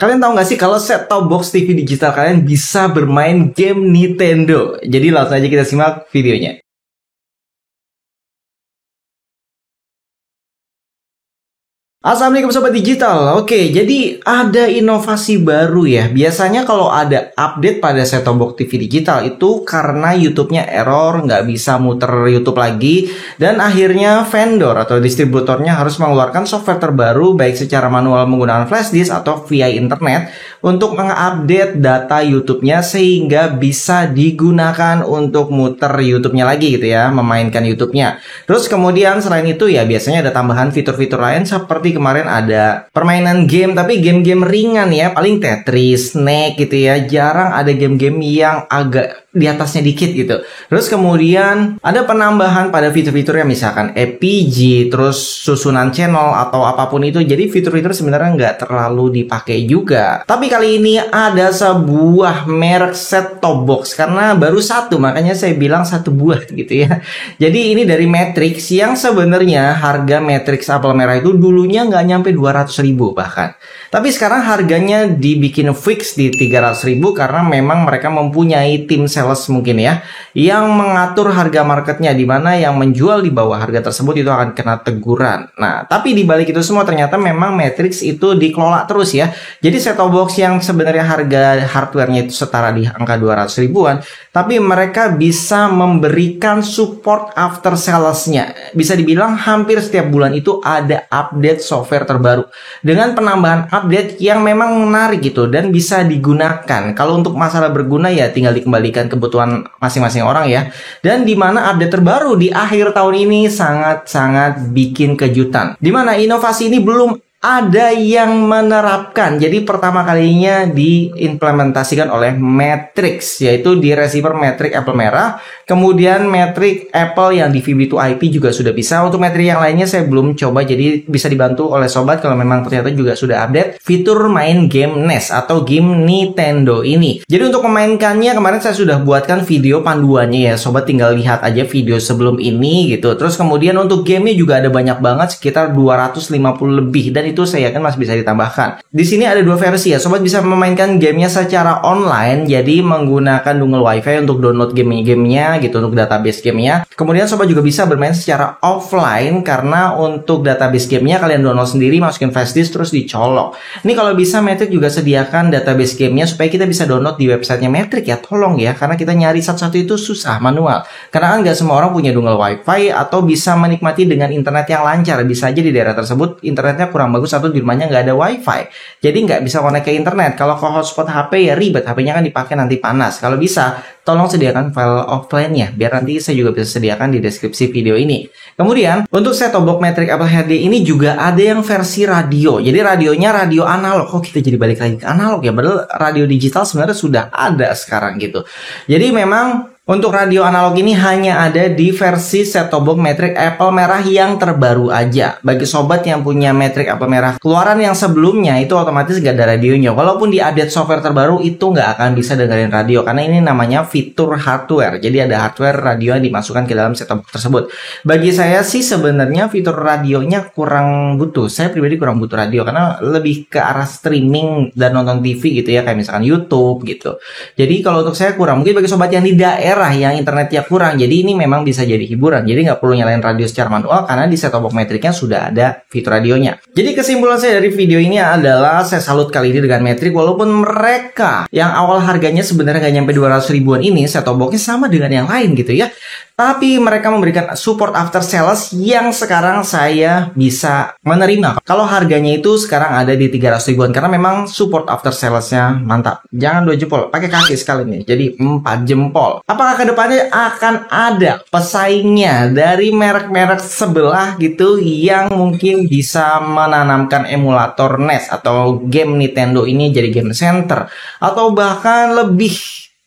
Kalian tahu nggak sih kalau set-top box TV digital kalian bisa bermain game Nintendo? Jadi langsung aja kita simak videonya. Assalamualaikum Sobat Digital. Oke, jadi ada inovasi baru ya. Biasanya kalau ada update pada set-top box TV digital itu karena YouTube-nya error, nggak bisa muter YouTube lagi, dan akhirnya vendor atau distributornya harus mengeluarkan software terbaru baik secara manual menggunakan flash disk atau via internet untuk mengupdate data YouTube-nya sehingga bisa digunakan untuk muter YouTube-nya lagi gitu ya, memainkan YouTube-nya. Terus kemudian selain itu ya biasanya ada tambahan fitur-fitur lain seperti kemarin ada permainan game, tapi game-game ringan ya, paling Tetris, Snake gitu ya. Jarang ada game-game yang agak di atasnya dikit gitu. Terus kemudian ada penambahan pada fitur-fiturnya, misalkan EPG, terus susunan channel atau apapun itu. Jadi fitur-fitur sebenarnya nggak terlalu dipakai juga. Tapi kali ini ada sebuah merek set-top box karena baru satu, makanya saya bilang satu buah gitu ya. Jadi ini dari Matrix yang sebenarnya harga Matrix apel merah itu dulunya nggak nyampe 200.000 bahkan. Tapi sekarang harganya dibikin fix di 300.000 karena memang mereka mempunyai tim sales mungkin ya yang mengatur harga marketnya, di mana yang menjual di bawah harga tersebut itu akan kena teguran. Nah, tapi di balik itu semua ternyata memang Matrix itu dikelola terus ya. Jadi set-top box yang sebenarnya harga hardware-nya itu setara di angka 200 ribuan, tapi mereka bisa memberikan support after sales-nya. Bisa dibilang hampir setiap bulan itu ada update software terbaru dengan penambahan update yang memang menarik gitu dan bisa digunakan. Kalau untuk masalah berguna ya tinggal dikembalikan kebutuhan masing-masing orang ya. Dan di mana update terbaru di akhir tahun ini sangat-sangat bikin kejutan. Di mana inovasi ini belum ada yang menerapkan. Jadi pertama kalinya diimplementasikan oleh Matrix, yaitu di receiver Matrix apel merah. Kemudian Matrix Apple yang di VB2IP juga sudah bisa. Untuk Matrix yang lainnya saya belum coba, jadi bisa dibantu oleh sobat kalau memang ternyata juga sudah update fitur main game NES atau game Nintendo ini. Jadi untuk memainkannya kemarin saya sudah buatkan video panduannya ya. Sobat tinggal lihat aja video sebelum ini gitu. Terus kemudian untuk gamenya juga ada banyak banget, sekitar 250 lebih, dan itu saya yakin masih bisa ditambahkan. Di sini ada dua versi ya. Sobat bisa memainkan gamenya secara online, jadi menggunakan dongle WiFi untuk download gamenya gitu, untuk database gamenya. Kemudian sobat juga bisa bermain secara offline karena untuk database gamenya kalian download sendiri, masukin flash disk terus dicolok. Ini kalau bisa Matrix juga sediakan database gamenya supaya kita bisa download di websitenya Matrix ya, tolong ya, karena kita nyari satu-satu itu susah manual. Karena kan nggak semua orang punya dongle WiFi atau bisa menikmati dengan internet yang lancar. Bisa aja di daerah tersebut internetnya kurang bagus atau di rumahnya nggak ada WiFi, jadi nggak bisa connect ke internet. Kalau ke hotspot HP ya ribet, HP-nya kan dipakai nanti panas. Kalau bisa tolong sediakan file offline-nya, biar nanti saya juga bisa sediakan di deskripsi video ini. Kemudian untuk set-top box Matrix Apple HD ini juga ada yang versi radio. Jadi radionya radio analog. Kok kita jadi balik lagi ke analog ya, padahal radio digital sebenarnya sudah ada sekarang gitu. Jadi memang untuk radio analog ini hanya ada di versi set-top box Matrix apel merah yang terbaru aja. Bagi sobat yang punya Matrix apel merah keluaran yang sebelumnya itu otomatis gak ada radionya. Walaupun di update software terbaru itu nggak akan bisa dengerin radio karena ini namanya fitur hardware. Jadi ada hardware radio yang dimasukkan ke dalam set-top box tersebut. Bagi saya sih sebenarnya fitur radionya kurang butuh. Saya pribadi kurang butuh radio karena lebih ke arah streaming dan nonton TV gitu ya, kayak misalkan YouTube gitu. Jadi kalau untuk saya kurang. Mungkin bagi sobat yang di daerah yang internetnya kurang, jadi ini memang bisa jadi hiburan. Jadi nggak perlu nyalain radio secara manual karena di set-top box Matrix-nya sudah ada fitur radionya. Jadi kesimpulan saya dari video ini adalah saya salut kali ini dengan Matrix. Walaupun mereka yang awal harganya sebenarnya nggak nyampe 200 ribuan ini, set-top box-nya sama dengan yang lain gitu ya. Tapi mereka memberikan support after sales yang sekarang saya bisa menerima. Kalau harganya itu sekarang ada di 300 ribuan karena memang support after sales-nya mantap. Jangan 2 jempol, pakai kaki sekali nih. Jadi 4 jempol. Apakah kedepannya akan ada pesaingnya dari merek-merek sebelah gitu yang mungkin bisa menanamkan emulator NES atau game Nintendo ini jadi game center, atau bahkan lebih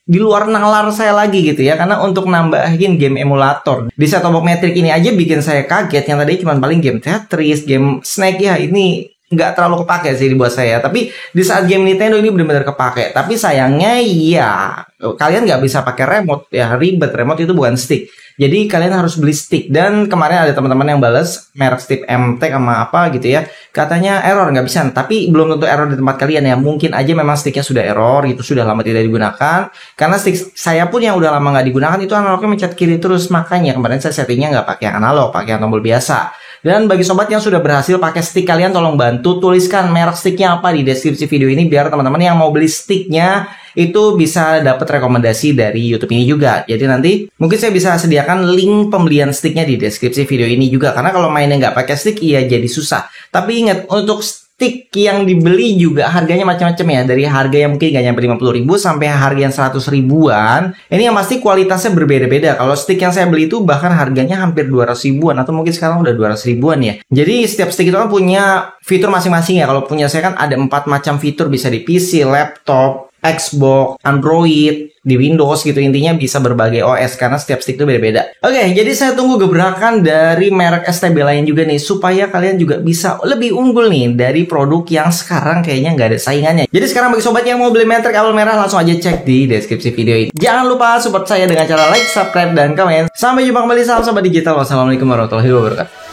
di luar nalar saya lagi gitu ya, karena untuk nambahin game emulator di set-top box Matrix ini aja bikin saya kaget. Yang tadi cuma paling game Tetris, game Snake ya, ini nggak terlalu kepake sih buat saya. Tapi di saat game Nintendo ini benar-benar kepake. Tapi sayangnya ya kalian nggak bisa pakai remote ya, ribet. Remote itu bukan stick. Jadi kalian harus beli stick. Dan kemarin ada teman-teman yang bales merek stick MTech sama apa gitu ya, katanya error nggak bisa. Tapi belum tentu error di tempat kalian ya. Mungkin aja memang sticknya sudah error gitu, sudah lama tidak digunakan. Karena stick saya pun yang udah lama nggak digunakan itu analognya mencet kiri terus. Makanya kemarin saya settingnya nggak pakai yang analog, pakai yang tombol biasa. Dan bagi sobat yang sudah berhasil pakai stick, kalian tolong bantu tuliskan merek sticknya apa di deskripsi video ini, biar teman-teman yang mau beli sticknya itu bisa dapat rekomendasi dari YouTube ini juga. Jadi nanti mungkin saya bisa sediakan link pembelian sticknya di deskripsi video ini juga. Karena kalau mainnya nggak pakai stick, iya jadi susah. Tapi ingat, untuk stick yang dibeli juga harganya macam-macam ya. Dari harga yang mungkin nggak nyampe 50.000 sampai harga yang 100 ribuan. Ini yang pasti kualitasnya berbeda-beda. Kalau stick yang saya beli itu bahkan harganya hampir 200 ribuan. Atau mungkin sekarang udah 200 ribuan ya. Jadi setiap stick itu kan punya fitur masing-masing ya. Kalau punya saya kan ada 4 macam fitur. Bisa di PC, laptop, Xbox, Android, di Windows gitu. Intinya bisa berbagai OS karena setiap stick itu beda-beda. Oke, jadi saya tunggu gebrakan dari merek STB lain juga nih, supaya kalian juga bisa lebih unggul nih dari produk yang sekarang kayaknya nggak ada saingannya. Jadi sekarang bagi sobat yang mau beli Matrix kabel merah, langsung aja cek di deskripsi video ini. Jangan lupa support saya dengan cara like, subscribe, dan komen. Sampai jumpa kembali, salam sobat digital. Wassalamualaikum warahmatullahi wabarakatuh.